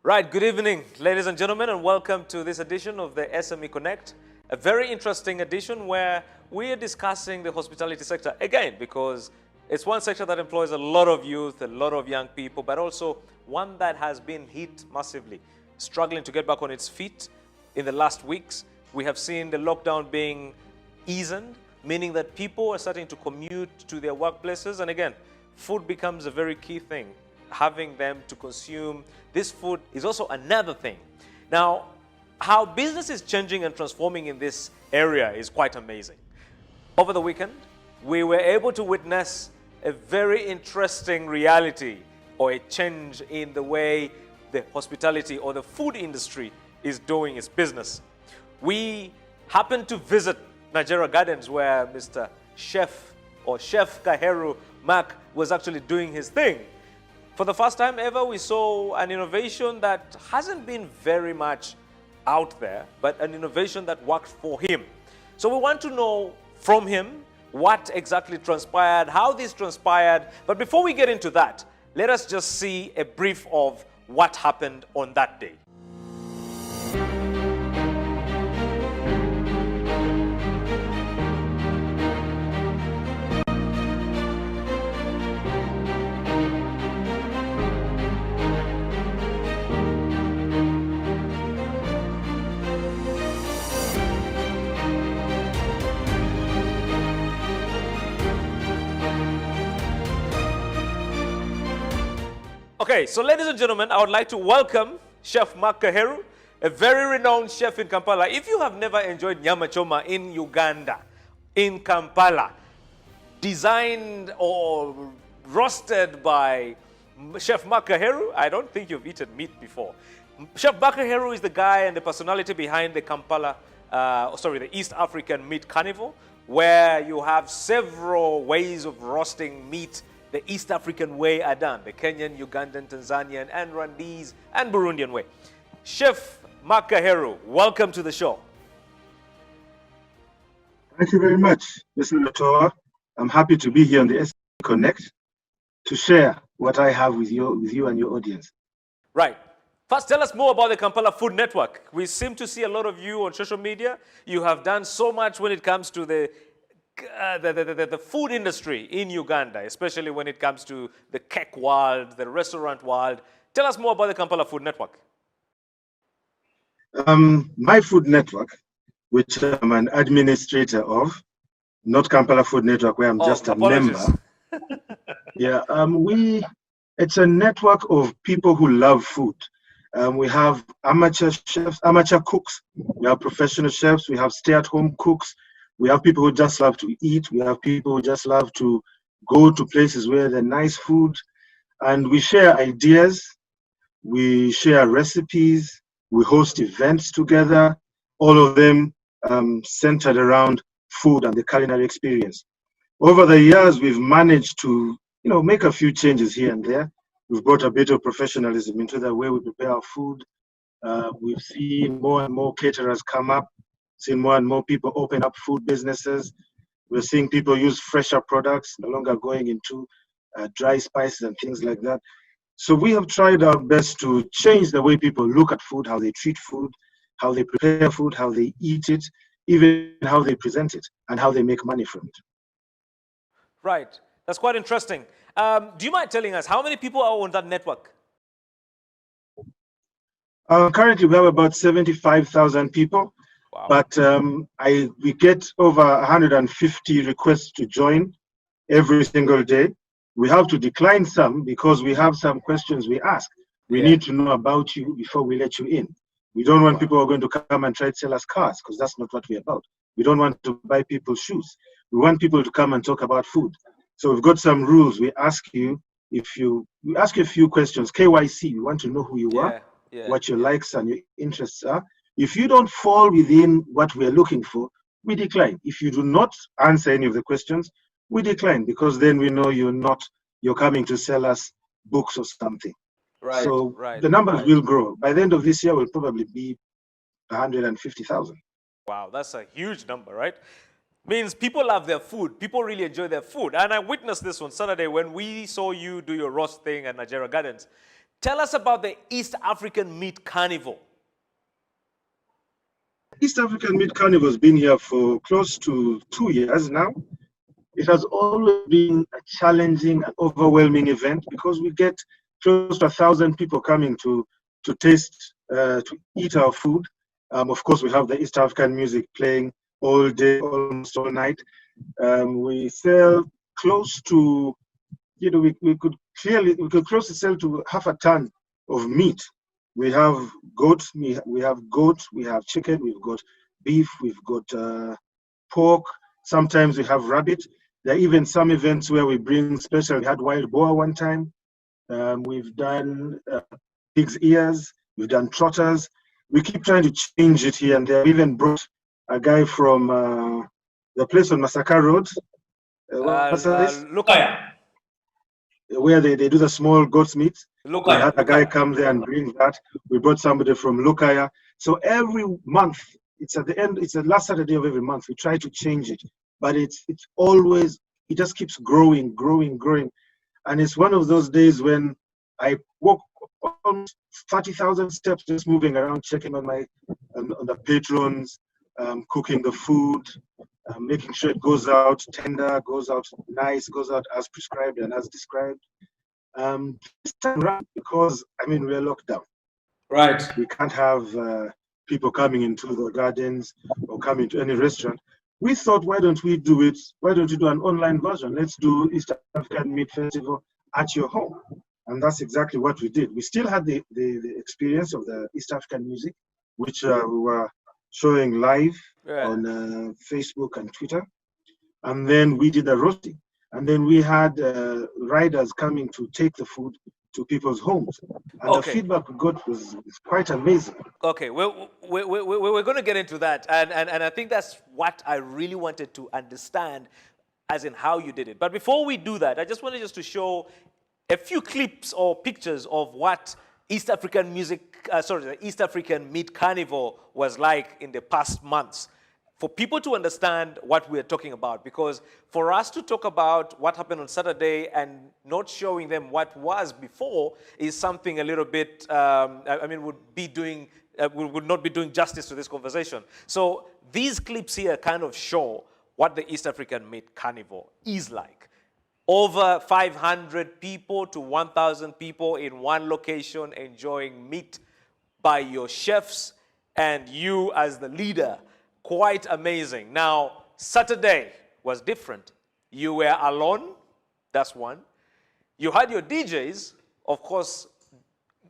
Right, good evening, ladies and gentlemen, and welcome to this edition of the SME Connect, a very interesting edition where we are discussing the hospitality sector again, because it's one sector that employs a lot of youth, a lot of young people, but also one that has been hit massively, struggling to get back on its feet in the last weeks. We have seen the lockdown being eased, meaning that people are starting to commute to their workplaces, and again, food becomes a very key thing. Having them to consume this food is also another thing. Now, how business is changing and transforming in this area is quite amazing. Over the weekend, we were able to witness a very interesting reality or a change in the way the hospitality or the food industry is doing its business. We happened to visit Nigeria Gardens, where Mr. Chef Kaheru Mark was actually doing his thing. For the first time ever, we saw an innovation that hasn't been very much out there, but an innovation that worked for him. So we want to know from him what exactly transpired, how this transpired. But before we get into that, let us just see a brief of what happened on that day. Okay, so ladies and gentlemen, I would like to welcome Chef Mark Kaheru, a very renowned chef in Kampala. If you have never enjoyed nyama choma in Uganda, in Kampala, designed or roasted by Chef Mark Kaheru, I don't think you've eaten meat before. Chef Mark Kaheru is the guy and the personality behind the the East African Meat Carnival, where you have several ways of roasting meat. The East African way are done, the Kenyan, Ugandan, Tanzanian, and Rwandese, and Burundian way. Chef Mark Kaheru, welcome to the show. Thank you very much, Mr. Otoa. I'm happy to be here on the SME Connect to share what I have with you and your audience. Right. First, tell us more about the Kampala Food Network. We seem to see a lot of you on social media. You have done so much when it comes to the food industry in Uganda, especially when it comes to the cake world, the restaurant world. Tell us more about the Kampala Food Network. My food network, which I'm an administrator of, not Kampala Food Network, where I'm just a member. Yeah, it's a network of people who love food. We have amateur chefs, amateur cooks. We have professional chefs. We have stay-at-home cooks. We have people who just love to eat. We have people who just love to go to places where there's nice food. And we share ideas. We share recipes. We host events together, all of them centered around food and the culinary experience. Over the years, we've managed to make a few changes here and there. We've brought a bit of professionalism into the way we prepare our food. We've seen more and more caterers come up. Seeing more and more people open up food businesses. We're seeing people use fresher products, no longer going into dry spices and things like that. So we have tried our best to change the way people look at food, how they treat food, how they prepare food, how they eat it, even how they present it, and how they make money from it. Right. That's quite interesting. Do you mind telling us how many people are on that network? Currently, we have about 75,000 people. Wow. But we get over 150 requests to join every single day. We have to decline some because we have some questions we ask. We need to know about you before we let you in. We don't want people who are going to come and try to sell us cars, because that's not what we're about. We don't want to buy people's shoes. We want people to come and talk about food. So we've got some rules. We ask you a few questions. KYC, we want to know who you are, what your likes and your interests are. If you don't fall within what we're looking for, we decline. If you do not answer any of the questions, we decline, because then we know you're coming to sell us books or something. Right. So the numbers will grow. By the end of this year, we'll probably be 150,000. Wow, that's a huge number, right? Means people love their food. People really enjoy their food. And I witnessed this on Saturday when we saw you do your roast thing at Nigeria Gardens. Tell us about the East African Meat Carnival. East African Meat Carnival has been here for close to 2 years now. It has always been a challenging and overwhelming event because we get close to 1,000 people coming to taste, to eat our food. Of course, we have the East African music playing all day, almost all night. We sell close to, we could close to sell to half a ton of meat. We have goat, we have chicken, we've got beef, we've got pork. Sometimes we have rabbit. There are even some events where we bring special. We had wild boar one time. We've done pig's ears. We've done trotters. We keep trying to change it here and there. We even brought a guy from the place on Masaka Road. Lukaya. Where they do the small goat's meat. Lukaya. We had a guy come there and bring that. We brought somebody from Lukaya. So every month, it's the last Saturday of every month. We try to change it, but it's always, it just keeps growing. And it's one of those days when I walk almost 30,000 steps just moving around, checking on the patrons, cooking the food, making sure it goes out tender, goes out nice, goes out as prescribed and as described. This time around, because we're locked down. Right. We can't have people coming into the gardens or coming to any restaurant. We thought, why don't we do it? Why don't you do an online version? Let's do East African Meat Festival at your home. And that's exactly what we did. We still had the experience of the East African music, which we were showing live on Facebook and Twitter. And then we did the roasting. And then we had riders coming to take the food to people's homes. And the feedback we got was quite amazing. Okay, we're going to get into that. And I think that's what I really wanted to understand, as in how you did it. But before we do that, I just wanted to show a few clips or pictures of what East African the East African Meat Carnival was like in the past months, for people to understand what we're talking about. Because for us to talk about what happened on Saturday and not showing them what was before is something a little bit, would not be doing justice to this conversation. So these clips here kind of show what the East African Meat Carnival is like. Over 500 people to 1,000 people in one location enjoying meat by your chefs and you as the leader. Quite amazing. Now, Saturday was different. You were alone, that's one. You had your DJs, of course,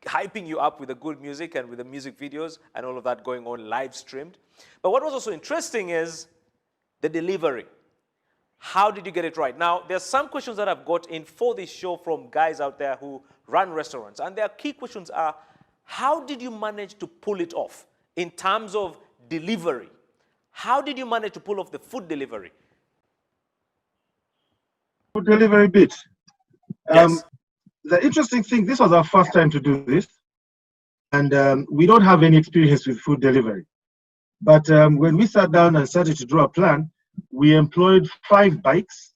hyping you up with the good music and with the music videos and all of that going on live streamed. But what was also interesting is the delivery. How did you get it right? Now, there's some questions that I've got in for this show from guys out there who run restaurants. And their key questions are, how did you manage to pull it off in terms of delivery? How did you manage to pull off the food delivery? Food delivery bit. Yes. The interesting thing, this was our first time to do this. And we don't have any experience with food delivery. But when we sat down and started to draw a plan, we employed 5 bikes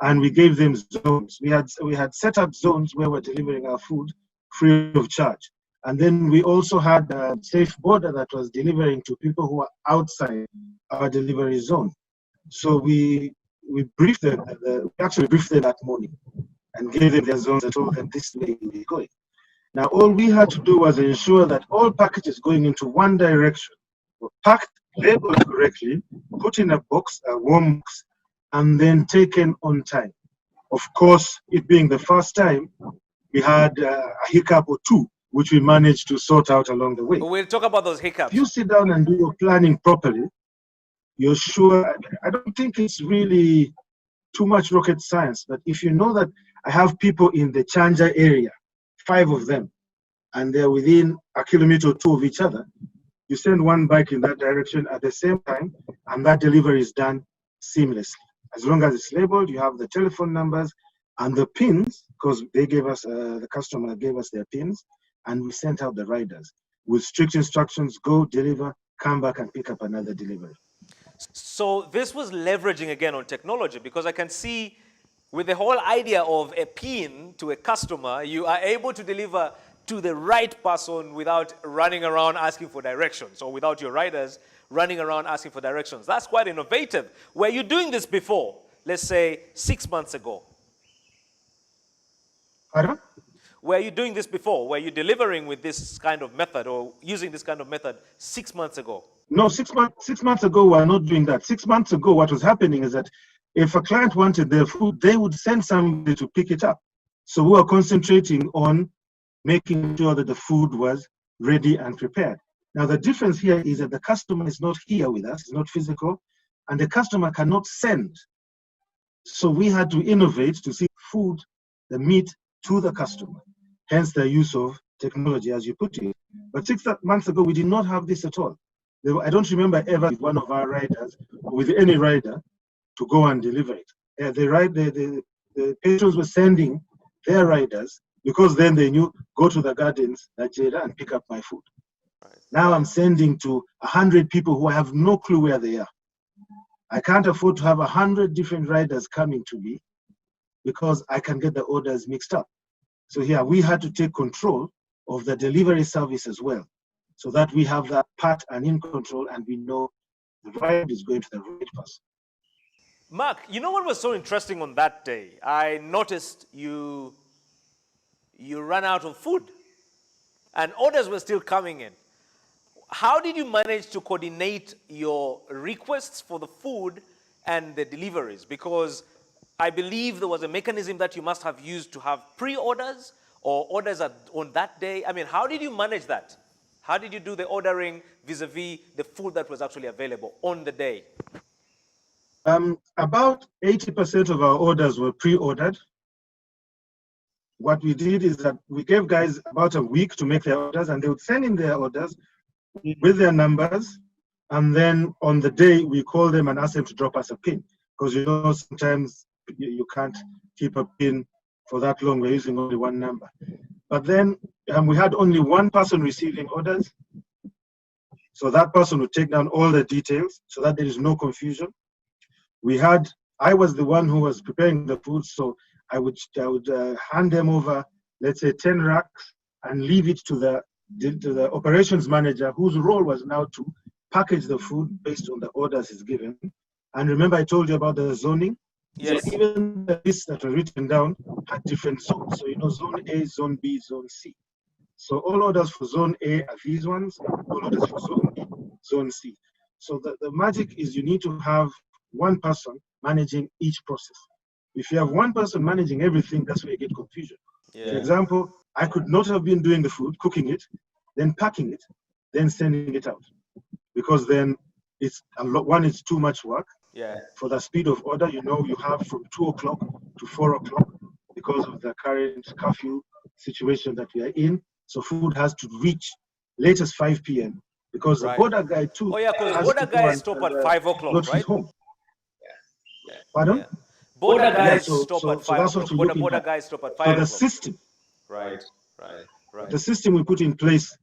and we gave them zones. We had set up zones where we're delivering our food free of charge. And then we also had a safe border that was delivering to people who are outside our delivery zone. So we briefed them, we actually briefed them that morning and gave them their zones and told them this way we're going. Now, all we had to do was ensure that all packages going into one direction were packed, labeled correctly, put in a box, a warm box, and then taken on time. Of course, it being the first time, we had a hiccup or two, which we managed to sort out along the way. We'll talk about those hiccups. If you sit down and do your planning properly, you're sure, I don't think it's really too much rocket science, but if you know that I have people in the Chanja area, 5 of them, and they're within a kilometer or 2 of each other, you send one bike in that direction at the same time, and that delivery is done seamlessly. As long as it's labeled, you have the telephone numbers and the pins, because they gave us, the customer gave us their pins, and we sent out the riders with strict instructions: go, deliver, come back and pick up another delivery. So this was leveraging again on technology, because I can see with the whole idea of a pin to a customer, you are able to deliver to the right person without running around asking for directions, or without your riders running around asking for directions. That's quite innovative. Were you doing this before, let's say 6 months ago? Pardon? Were you doing this before? Were you delivering with this kind of method or using this kind of method 6 months ago? No, 6 months ago, we are not doing that. 6 months ago, what was happening is that if a client wanted their food, they would send somebody to pick it up. So we were concentrating on making sure that the food was ready and prepared. Now, the difference here is that the customer is not here with us, it's not physical, and the customer cannot send. So we had to innovate to see food, the meat, to the customer, hence the use of technology, as you put it. But 6 months ago, we did not have this at all. I don't remember ever with one of our riders, or with any rider, to go and deliver it. The patrons were sending their riders, because then they knew, go to the gardens, Nigeria, and pick up my food. Right. Now I'm sending to 100 people who I have no clue where they are. I can't afford to have 100 different riders coming to me, because I can get the orders mixed up. So here we had to take control of the delivery service as well, so that we have that part and in control, and we know the ride is going to the right person. Mark, you know what was so interesting on that day? I noticed you ran out of food and orders were still coming in. How did you manage to coordinate your requests for the food and the deliveries? Because I believe there was a mechanism that you must have used to have pre-orders or orders on that day. I mean, how did you manage that? How did you do the ordering vis-a-vis the food that was actually available on the day? About 80% of our orders were pre-ordered. What we did is that we gave guys about a week to make their orders, and they would send in their orders with their numbers, and then on the day we call them and ask them to drop us a pin, because you know sometimes you can't keep a pin for that long. We're using only one number. But then we had only one person receiving orders, so that person would take down all the details so that there is no confusion. I was the one who was preparing the food, so I would hand them over, let's say 10 racks, and leave it to the operations manager, whose role was now to package the food based on the orders he's given. And remember, I told you about the zoning. Yes. So even the lists that were written down had different zones. So you know, zone A, zone B, zone C. So all orders for zone A are these ones, all orders for zone B, zone C. So the magic is you need to have one person managing each process. If you have one person managing everything, that's where you get confusion. Yeah. For example, I could not have been doing the food, cooking it, then packing it, then sending it out. Because then it's a lot, one, it's too much work. Yeah. For the speed of order, you know, you have from 2 o'clock to 4 o'clock because of the current curfew situation that we are in. So food has to reach latest 5 p.m. because the border guy too. Oh yeah, because border guys stop at 5 o'clock, right? Home. Pardon? Yeah. Border guys stop at 5 that's o'clock. what Border guys stop at 5 so o'clock. the system. Right. The system we put in place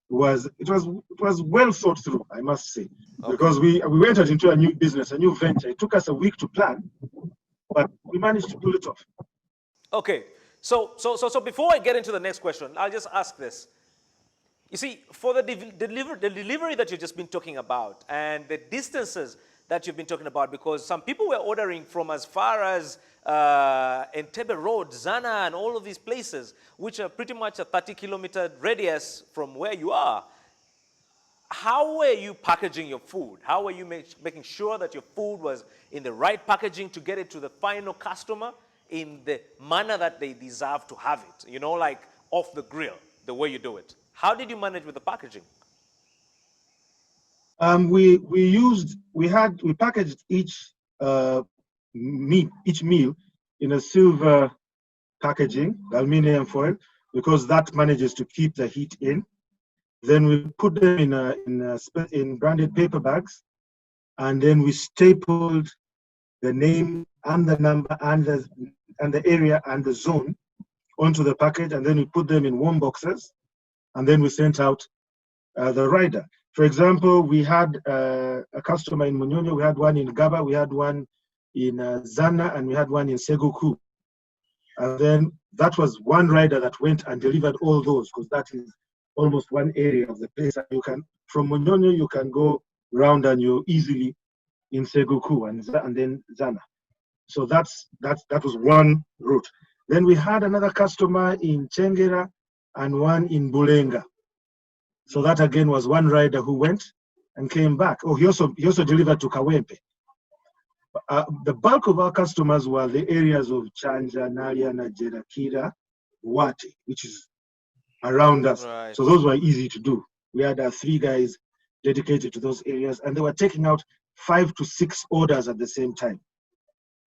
was well thought through, I must say, because we went out into a new business, a new venture. It took us a week to plan, but we managed to pull it off. Okay, so before I get into the next question, I'll just ask this. You see, for the delivery that you've just been talking about and the distances that you've been talking about, because some people were ordering from as far as Entebbe Road, Zana, and all of these places, which are pretty much a 30-kilometer radius from where you are. How were you packaging your food? How were you making sure that your food was in the right packaging to get it to the final customer in the manner that they deserve to have it? You know, like off the grill, the way you do it. How did you manage with the packaging? We packaged each meal in a silver packaging, aluminum foil, because that manages to keep the heat in. Then we put them in branded paper bags, and then we stapled the name and the number and the area and the zone onto the package, and then we put them in warm boxes, and then we sent out the rider. For example, we had a customer in Munyonyo, we had one in Gaba, we had one in Zana, and we had one in Seguku. And then that was one rider that went and delivered all those, because that is almost one area of the place. And you can, from Munyonyo, you can go round and you're easily in Seguku and then Zana. So that was one route. Then we had another customer in Chengera and one in Bulenga. So that again was one rider who went and came back. Oh, he also delivered to Kawempe. The bulk of our customers were the areas of Chanja, Nalia, Najera, Kira, Wati, which is around us. Right. So those were easy to do. We had 3 guys dedicated to those areas, and they were taking out 5 to 6 orders at the same time.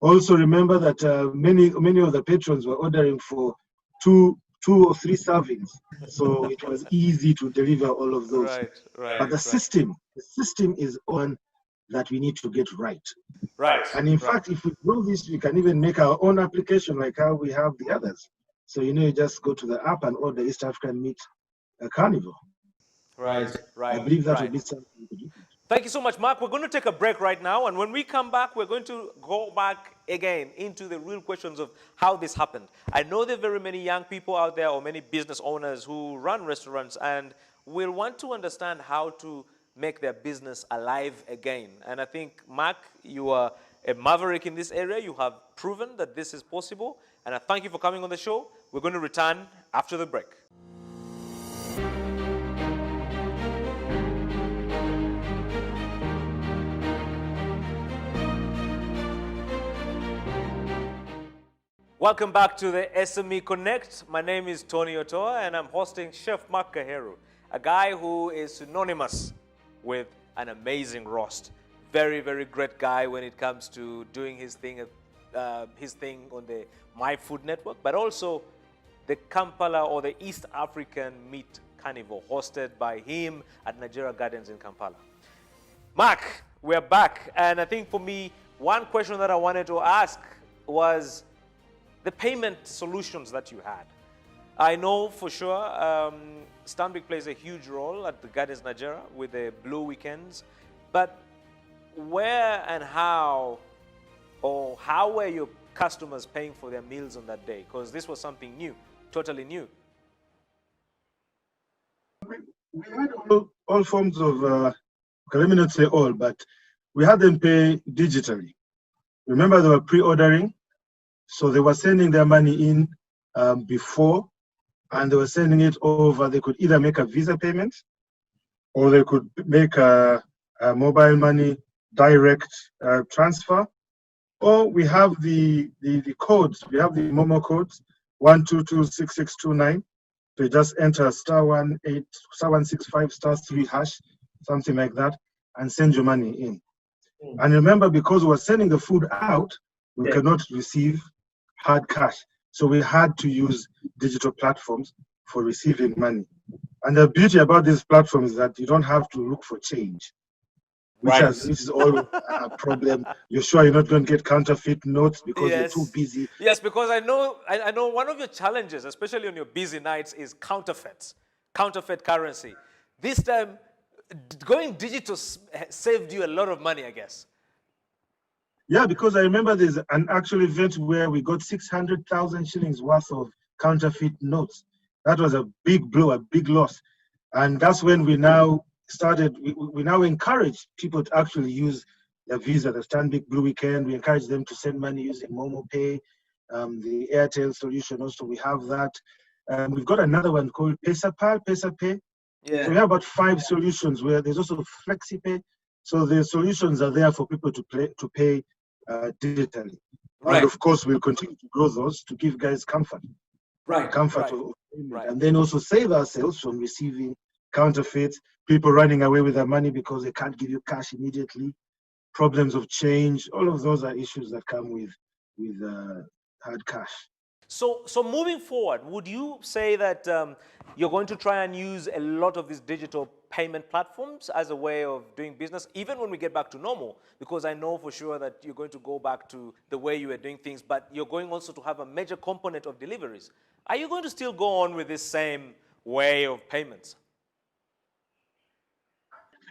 Also remember that many of the patrons were ordering for two or 3 servings, so it was easy to deliver all of those. Right. But the system is one that we need to get right. Right. And in fact, if we grow this, we can even make our own application like how we have the others. So you just go to the app and order East African Meat Carnival. Right. I believe that would be something to do. Thank you so much, Mark. We're going to take a break right now, and when we come back, we're going to go back again into the real questions of how this happened. I know there are very many young people out there or many business owners who run restaurants and will want to understand how to make their business alive again. And I think, Mark, you are a maverick in this area. You have proven that this is possible, and I thank you for coming on the show. We're going to return after the break. Welcome back to the SME Connect. My name is Tony Otoa, and I'm hosting Chef Mark Kaheru, a guy who is synonymous with an amazing roast. Very, very great guy when it comes to doing his thing on the My Food Network, but also the Kampala or the East African Meat Carnival, hosted by him at Nigeria Gardens in Kampala. Mark, we're back, and I think for me, one question that I wanted to ask was the payment solutions that you had. I know for sure Stanbic plays a huge role at the Gardens Nigeria with the Blue Weekends, but where and how, or how were your customers paying for their meals on that day? Because this was something new, totally new. We had all forms of, okay, let me not say all, but we had them pay digitally. Remember, they were pre-ordering. So they were sending their money in before, and they were sending it over. They could either make a Visa payment, or they could make a mobile money direct transfer, or we have the codes. We have the Momo codes, 1226629. So you just enter *165*3#, something like that, and send your money in. And remember, because we're sending the food out, we cannot receive hard cash. So we had to use digital platforms for receiving money. And the beauty about these platforms is that you don't have to look for change, which is all a problem. You're sure you're not going to get counterfeit notes because you're too busy. Yes, because I know one of your challenges, especially on your busy nights, is counterfeit currency. This time, going digital saved you a lot of money, I guess. Yeah, because I remember there's an actual event where we got 600,000 shillings worth of counterfeit notes. That was a big blow, a big loss. And that's when we now started, we now encourage people to actually use the Visa, the Stanbic Blue Weekend. We encourage them to send money using Momo Pay, the Airtel solution also, we have that. We've got another one called PesaPal, PesaPay. Yeah. So we have about 5 solutions where there's also FlexiPay. So the solutions are there for people to pay digitally. Right. And of course, we'll continue to grow those to give guys comfort. Right. Comfort of payment. And then also save ourselves from receiving counterfeits, people running away with their money because they can't give you cash immediately, problems of change. All of those are issues that come with hard cash. So moving forward, would you say that you're going to try and use a lot of these digital payment platforms as a way of doing business, even when we get back to normal? Because I know for sure that you're going to go back to the way you were doing things, but you're going also to have a major component of deliveries. Are you going to still go on with this same way of payments?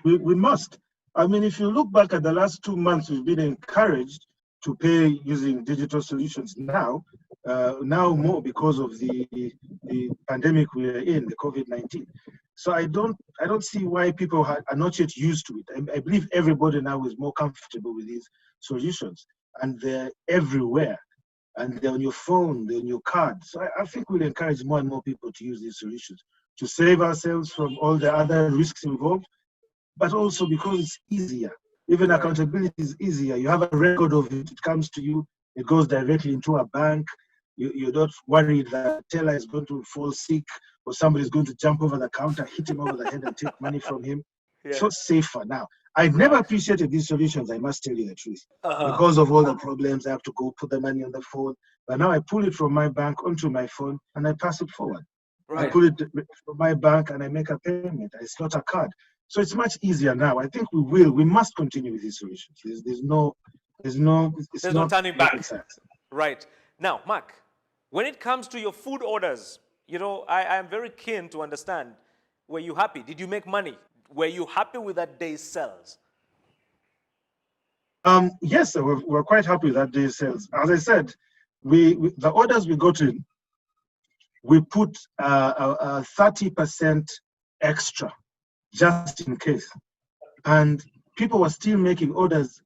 We must. I mean, if you look back at the last 2 months, we've been encouraged to pay using digital solutions now. now more because of the pandemic we are in, the COVID-19. So I don't see why people are not yet used to it. I believe everybody now is more comfortable with these solutions, and they're everywhere, and they're on your phone, they're on your card. So I think we'll encourage more and more people to use these solutions to save ourselves from all the other risks involved, but also because it's easier. Even accountability is easier. You have a record of it. It comes to you. It goes directly into a bank. You're not worried that the teller is going to fall sick or somebody's going to jump over the counter, hit him over the head and take money from him. Yeah. So safer now. I never appreciated these solutions, I must tell you the truth. Because of all the problems, I have to go put the money on the phone. But now I pull it from my bank onto my phone and I pass it forward. Right. I pull it from my bank and I make a payment. I slot a card. So it's much easier now. I think we must continue with these solutions. There's no turning back. Right. Now, Mark, when it comes to your food orders, you know, I am very keen to understand, were you happy? Did you make money? Were you happy with that day's sales? Yes, we're quite happy with that day's sales. As I said, the orders we got in, we put a 30% extra just in case. And people were still making orders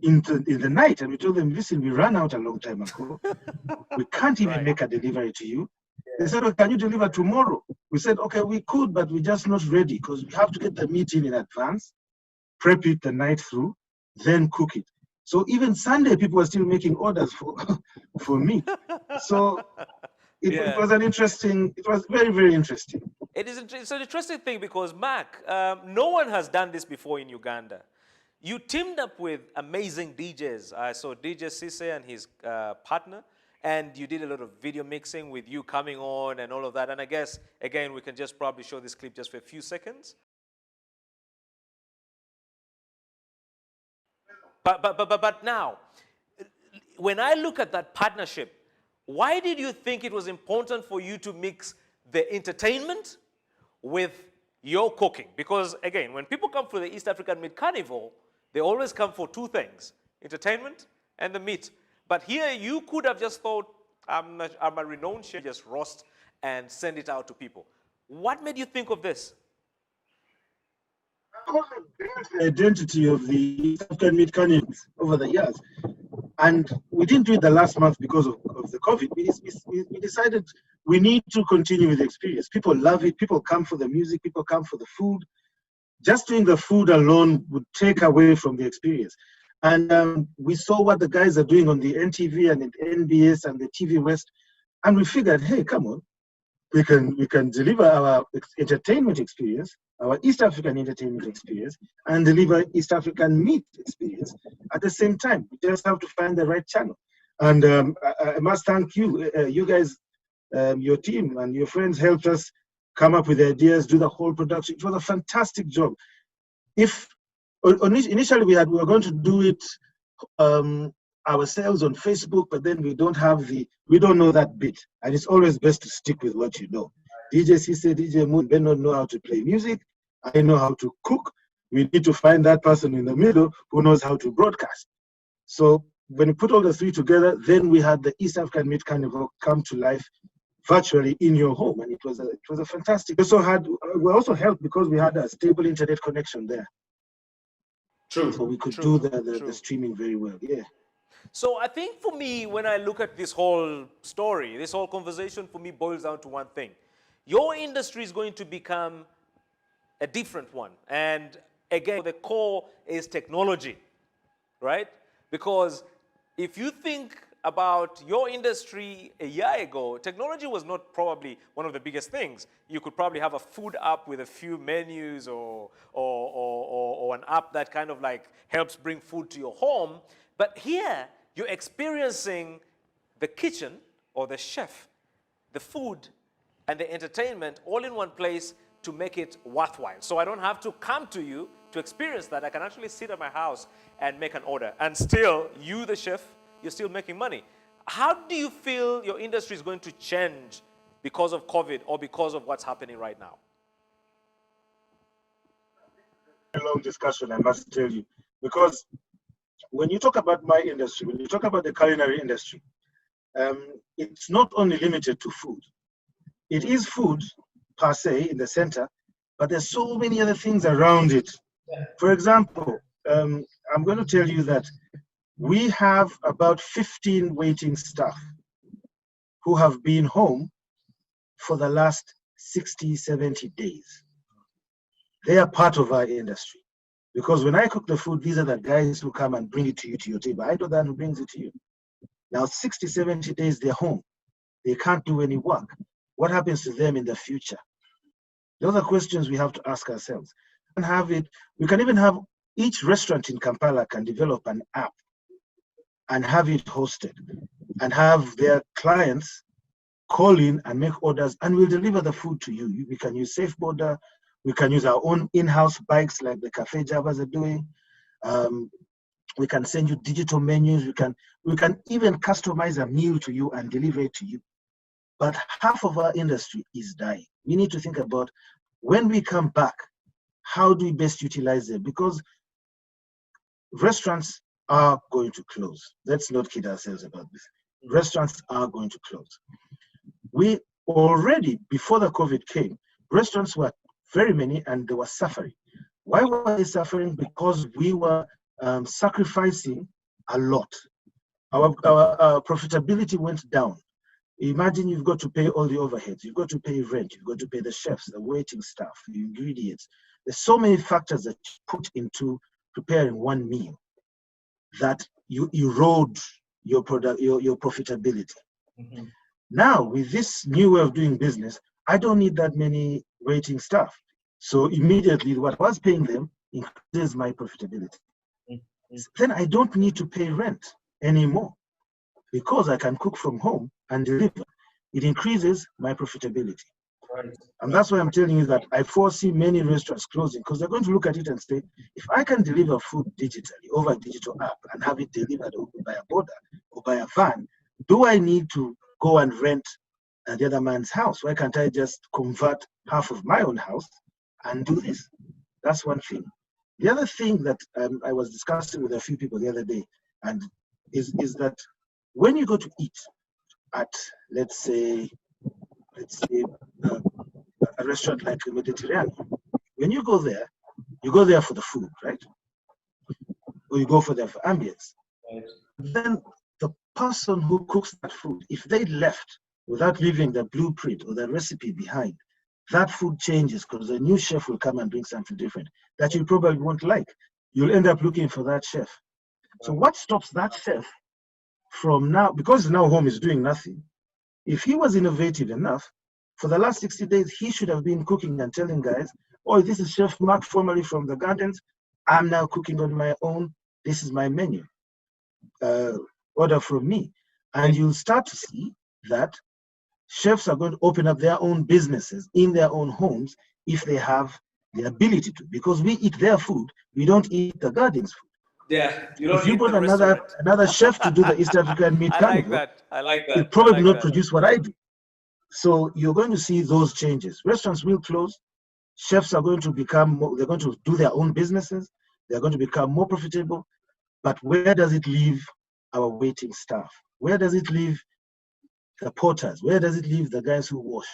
in the night, and we told them, listen, we ran out a long time ago. We can't even make a delivery to you. They said, oh, can you deliver tomorrow? We said, okay, we could, but we're just not ready because we have to get the meat in advance, prep it the night through, then cook it. So even Sunday, people were still making orders for meat. So it was very, very interesting. It's an interesting thing because, Mark, no one has done this before in Uganda. You teamed up with amazing DJs. I saw DJ Sise and his partner, and you did a lot of video mixing with you coming on and all of that. And I guess, again, we can just probably show this clip just for a few seconds. But now, when I look at that partnership, why did you think it was important for you to mix the entertainment with your cooking? Because, again, when people come for the East African Meat Carnival, they always come for two things, entertainment and the meat. But here you could have just thought, I'm a renowned chef, just roast and send it out to people. What made you think of this? The identity of the East African Meat Carnival over the years. And we didn't do it the last month because of the COVID. We decided we need to continue with the experience. People love it. People come for the music. People come for the food. Just doing the food alone would take away from the experience. And we saw what the guys are doing on the NTV and the NBS and the TV West. And we figured, hey, come on, we can deliver our entertainment experience, our East African entertainment experience, and deliver East African meat experience at the same time. We just have to find the right channel. And I must thank you, you guys, your team and your friends helped us come up with the ideas, do the whole production. It was a fantastic job. Initially we were going to do it ourselves on Facebook, but then we don't know that bit. And it's always best to stick with what you know. DJ Sise, DJ Moon, they don't know how to play music. I know how to cook. We need to find that person in the middle who knows how to broadcast. So when we put all the three together, then we had the East African Meat Carnival come to life virtually in your home, and it was a fantastic. We also helped because we had a stable internet connection there. True. So we could do the streaming very well. Yeah. So I think for me, when I look at this whole story, this whole conversation for me boils down to one thing. Your industry is going to become a different one. And again, the core is technology, right? Because if you think about your industry a year ago, technology was not probably one of the biggest things. You could probably have a food app with a few menus or an app that kind of like helps bring food to your home. But here, you're experiencing the kitchen or the chef, the food and the entertainment all in one place to make it worthwhile. So I don't have to come to you to experience that. I can actually sit at my house and make an order. And still, you, the chef, you're still making money. How do you feel your industry is going to change because of COVID or because of what's happening right now? A long discussion, I must tell you, because when you talk about my industry, when you talk about the culinary industry, it's not only limited to food. It is food per se in the center, but there's so many other things around it. For example, I'm going to tell you that we have about 15 waiting staff who have been home for the last 60, 70 days. They are part of our industry. Because when I cook the food, these are the guys who come and bring it to you to your table. I know that who brings it to you. Now, 60, 70 days, they're home. They can't do any work. What happens to them in the future? Those are questions we have to ask ourselves. And have it, we can even have each restaurant in Kampala can develop an app and have it hosted and have their clients call in and make orders, and we'll deliver the food to you. We can use Safe Border. We can use our own in-house bikes like the Cafe Javas are doing. We can send you digital menus. We can even customize a meal to you and deliver it to you. But half of our industry is dying. We need to think about when we come back, how do we best utilize them? Because restaurants are going to close. Let's not kid ourselves about this. Restaurants are going to close. We already, before the COVID came, restaurants were very many and they were suffering. Why were they suffering? Because we were sacrificing a lot. Our profitability went down. Imagine you've got to pay all the overheads. You've got to pay rent. You've got to pay the chefs, the waiting staff, the ingredients. There's so many factors that you put into preparing one meal that you erode your product, your profitability. Mm-hmm. Now, with this new way of doing business, I don't need that many waiting staff. So immediately what I was paying them increases my profitability. Mm-hmm. Then I don't need to pay rent anymore because I can cook from home and deliver. It increases my profitability. Right. And that's why I'm telling you that I foresee many restaurants closing because they're going to look at it and say, if I can deliver food digitally over a digital app and have it delivered by a border or by a van, do I need to go and rent the other man's house? Why can't I just convert half of my own house and do this? That's one thing. The other thing that I was discussing with a few people the other day and is that when you go to eat at, let's say a restaurant like the Mediterranean, when you go there for the food, right? Or you go for the ambience. Right. Then the person who cooks that food, if they left without leaving the blueprint or the recipe behind, that food changes because a new chef will come and bring something different that you probably won't like. You'll end up looking for that chef. So what stops that chef from now, because now home is doing nothing, if he was innovative enough, for the last 60 days, he should have been cooking and telling guys, oh, this is Chef Mark, formerly from the Gardens. I'm now cooking on my own. This is my menu. Order from me. And you'll start to see that chefs are going to open up their own businesses in their own homes if they have the ability to, because we eat their food, we don't eat the Gardens food. Yeah, you don't if you eat put the another chef to do the East African meat carnival, I like that. he'll probably not produce what I do. So you're going to see those changes. Restaurants will close. Chefs are going to become more, they're going to do their own businesses. They're going to become more profitable. But where does it leave our waiting staff? Where does it leave the porters? Where does it leave the guys who wash?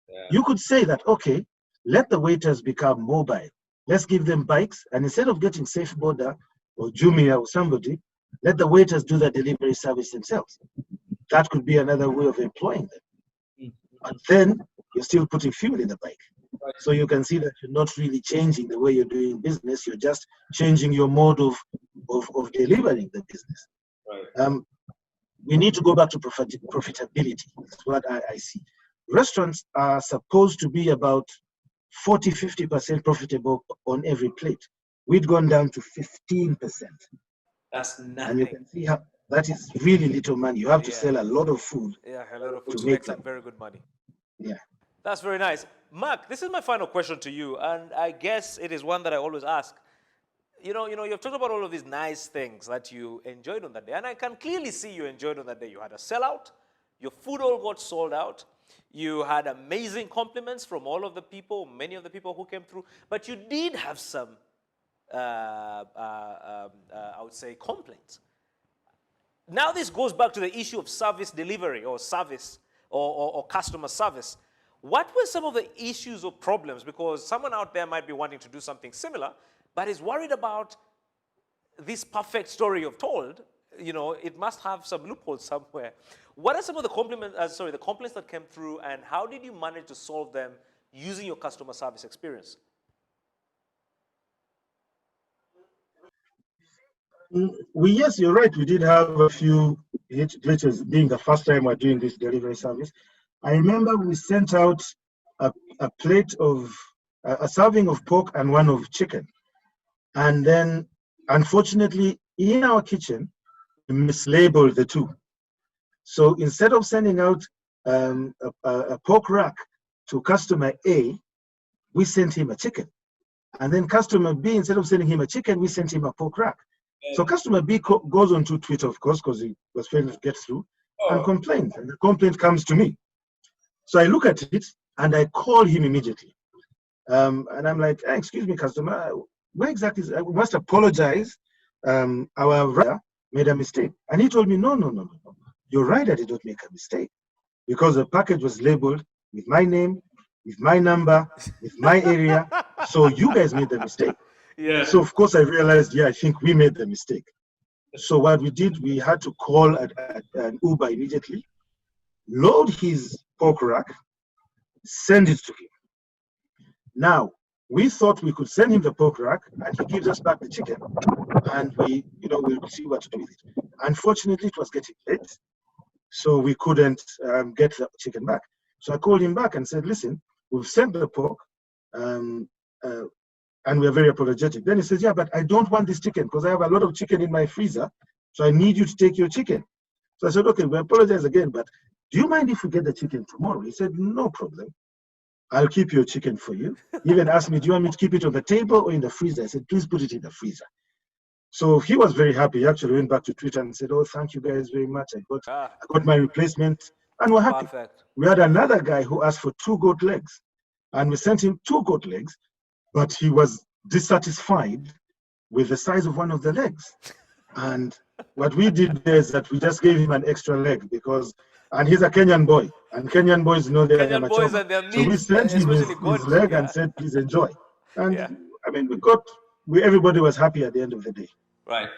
Yeah. You could say that, okay, let the waiters become mobile. Let's give them bikes. And instead of getting Safe Border or Jumia or somebody, let the waiters do the delivery service themselves. That could be another way of employing them. But then you're still putting fuel in the bike. Right. So you can see that you're not really changing the way you're doing business. You're just changing your mode of delivering the business. Right. We need to go back to profitability. That's what I see. Restaurants are supposed to be about 40-50% profitable on every plate. We've gone down to 15%. That's nothing. And you can see how that is really little money. You have to sell a lot of food. Yeah, a lot of food to make some very good money. Yeah. That's very nice. Mark, this is my final question to you, and I guess it is one that I always ask. You've talked about all of these nice things that you enjoyed on that day, and I can clearly see you enjoyed on that day. You had a sellout, your food all got sold out, you had amazing compliments from all of the people, many of the people who came through, but you did have some, I would say, complaints. now this goes back to the issue of service delivery or service or customer service. What were some of the issues or problems? Because someone out there might be wanting to do something similar, but is worried about this perfect story you've told. You know, it must have some loopholes somewhere. What are some of the the complaints that came through, and how did you manage to solve them using your customer service experience? Yes, you're right. We did have a few glitches, being the first time we're doing this delivery service. I remember we sent out a plate of a serving of pork and one of chicken. And then, unfortunately, in our kitchen, we mislabeled the two. So instead of sending out a pork rack to customer A, we sent him a chicken. And then customer B, instead of sending him a chicken, we sent him a pork rack. So customer B goes onto Twitter, of course, because he was failing to get through, and complains. And the complaint comes to me. So I look at it and I call him immediately. And I'm like, hey, excuse me, customer, where exactly is, we must apologize. Our rider made a mistake. And he told me, no. Your rider did not make a mistake, because the package was labeled with my name, with my number, with my area. So you guys made the mistake. Yeah. So of course I realized, I think we made the mistake. So what we did, we had to call an Uber immediately, load his pork rack, send it to him. Now, we thought we could send him the pork rack and he gives us back the chicken, and we'll see what to do with it. Unfortunately, it was getting late, so we couldn't get the chicken back. So I called him back and said, listen, we've sent the pork, and we're very apologetic. Then he says, yeah, but I don't want this chicken because I have a lot of chicken in my freezer, so I need you to take your chicken. So I said, okay, we apologize again, but do you mind if we get the chicken tomorrow? He said, no problem. I'll keep your chicken for you. He even asked me, do you want me to keep it on the table or in the freezer? I said, please put it in the freezer. So he was very happy. He actually went back to Twitter and said, oh, thank you guys very much. I got my replacement, and we're happy. Perfect. We had another guy who asked for 2 goat legs, and we sent him 2 goat legs, but he was dissatisfied with the size of one of the legs. And what we did is that we just gave him an extra leg and he's a Kenyan boy, and Kenyan boys know they're Kenyan boys and their meat, so we sent him his leg and said, please enjoy. And I mean, everybody was happy at the end of the day. Right.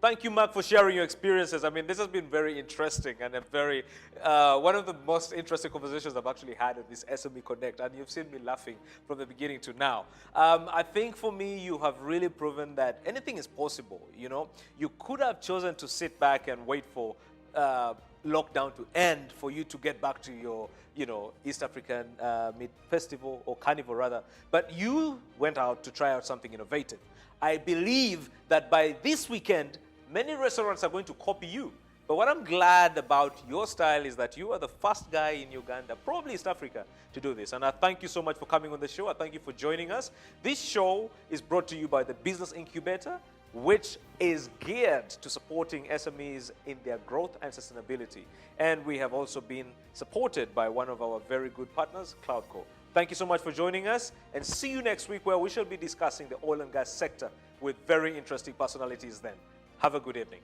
Thank you, Mark, for sharing your experiences. I mean, this has been very interesting and a very, one of the most interesting conversations I've actually had at this SME Connect, and you've seen me laughing from the beginning to now. I think for me, you have really proven that anything is possible, you know. You could have chosen to sit back and wait for lockdown to end for you to get back to your, East African Meat Festival, or Carnival rather, but you went out to try out something innovative. I believe that by this weekend, many restaurants are going to copy you. But what I'm glad about your style is that you are the first guy in Uganda, probably East Africa, to do this. And I thank you so much for coming on the show. I thank you for joining us. This show is brought to you by the Business Incubator, which is geared to supporting SMEs in their growth and sustainability. And we have also been supported by one of our very good partners, Cloudco. Thank you so much for joining us, and see you next week, where we shall be discussing the oil and gas sector with very interesting personalities then. Have a good evening.